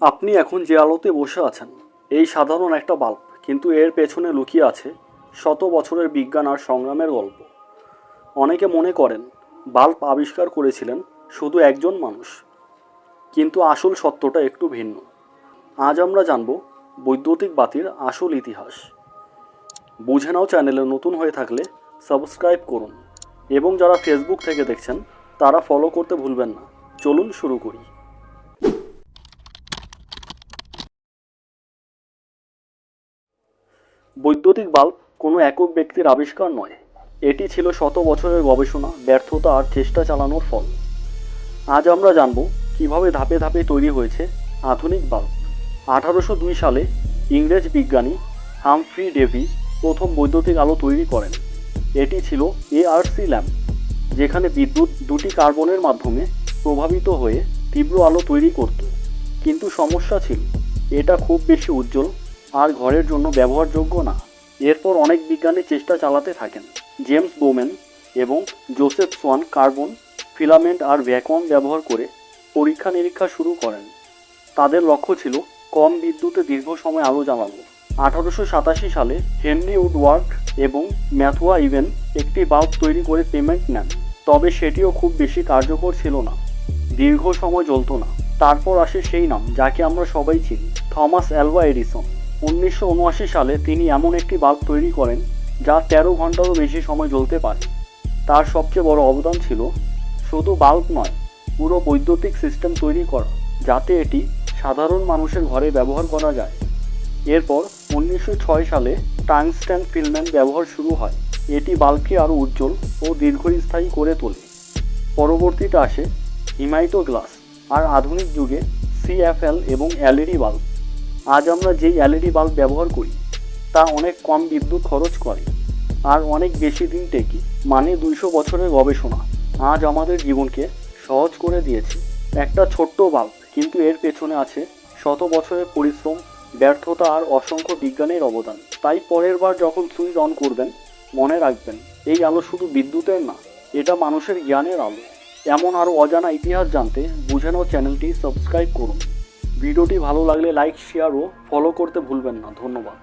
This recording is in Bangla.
আপনি এখন যে আলোতে বসে আছেন এই সাধারণ একটা বাল্ব, কিন্তু এর পেছনে লুকিয়ে আছে শত বছরের বিজ্ঞান আর সংগ্রামের গল্প। অনেকে মনে করেন বাল্ব আবিষ্কার করেছিলেন শুধু একজন মানুষ, কিন্তু আসল সত্যটা একটু ভিন্ন। আজ আমরা জানব বৈদ্যুতিক বাতির আসল ইতিহাস। বুঝে নাও চ্যানেলে নতুন হয়ে থাকলে সাবস্ক্রাইব করুন, এবং যারা ফেসবুক থেকে দেখছেন তারা ফলো করতে ভুলবেন না। চলুন শুরু করি। বৈদ্যুতিক বাল্ব কোনো একক ব্যক্তির আবিষ্কার নয়, এটি ছিল শত বছরের গবেষণা, ব্যর্থতা আর চেষ্টা চালানোর ফল। আজ আমরা জানব কিভাবে ধাপে ধাপে তৈরি হয়েছে আধুনিক বাল্ব। 1802 সালে ইংরেজ বিজ্ঞানী হামফ্রি ডেভি প্রথম বৈদ্যুতিক আলো তৈরি করেন। এটি ছিল এআরসি ল্যাম্প, যেখানে বিদ্যুৎ দুটি কার্বনের মাধ্যমে প্রভাবিত হয়ে তীব্র আলো তৈরি করত। কিন্তু সমস্যা ছিল, এটা খুব বেশি উজ্জ্বল আর ঘরের জন্য ব্যবহারযোগ্য না। এরপর অনেক বিজ্ঞানী চেষ্টা চালাতে থাকেন। জেমস বোম্যান এবং জোসেফ সোয়ান কার্বন ফিলামেন্ট আর ভ্যাকুয়াম ব্যবহার করে পরীক্ষা নিরীক্ষা শুরু করেন। তাদের লক্ষ্য ছিল কম বিদ্যুতে দীর্ঘ সময় আলো জ্বালানো। 1887 সালে হেনরি উডওয়ার্ড এবং ম্যাথুয়া ইভেন একটি বাল্ব তৈরি করে পেমেন্ট নেন, তবে সেটিও খুব বেশি কার্যকর ছিল না, দীর্ঘ সময় জ্বলত না। তারপর আসে সেই নাম যাকে আমরা সবাই চিনি, থমাস অ্যালভা এডিসন। 1979 সালে তিনি এমন একটি বাল্ব তৈরি করেন যা 13 ঘন্টারও বেশি সময় জ্বলতে পারে। তার সবচেয়ে বড় অবদান ছিল শুধু বাল্ব নয়, পুরো বৈদ্যুতিক সিস্টেম তৈরি করা, যাতে এটি সাধারণ মানুষের ঘরে ব্যবহার করা যায়। এরপর 1906 সালে টাংস্টেন ফিলামেন্ট ব্যবহার শুরু হয়। এটি বাল্বকে আরও উজ্জ্বল ও দীর্ঘস্থায়ী করে তোলে। পরবর্তীতে আসে হিমায়িত গ্লাস আর আধুনিক যুগে সিএফএল এবং এলইডি বাল্ব। আজ আমরা যেই এলইডি বাল্ব ব্যবহার করি তা অনেক কম বিদ্যুৎ খরচ করে আর অনেক বেশি দিন টেকে। 200 বছরের গবেষণা আজ আমাদের জীবনকে সহজ করে দিয়েছে। একটা ছোট্ট বাল্ব, কিন্তু এর পেছনে আছে শত বছরের পরিশ্রম, ব্যর্থতা আর অসংখ্য বিজ্ঞানের অবদান। তাই পরের বার যখন সুইচ অন করবেন, মনে রাখবেন এই আলো শুধু বিদ্যুতের না, এটা মানুষের জ্ঞানের আলো। এমন আরও অজানা ইতিহাস জানতে বুঝে নাও চ্যানেলটি সাবস্ক্রাইব করুন। ভিডিওটি ভালো লাগলে লাইক, শেয়ার ও ফলো করতে ভুলবেন না। ধন্যবাদ।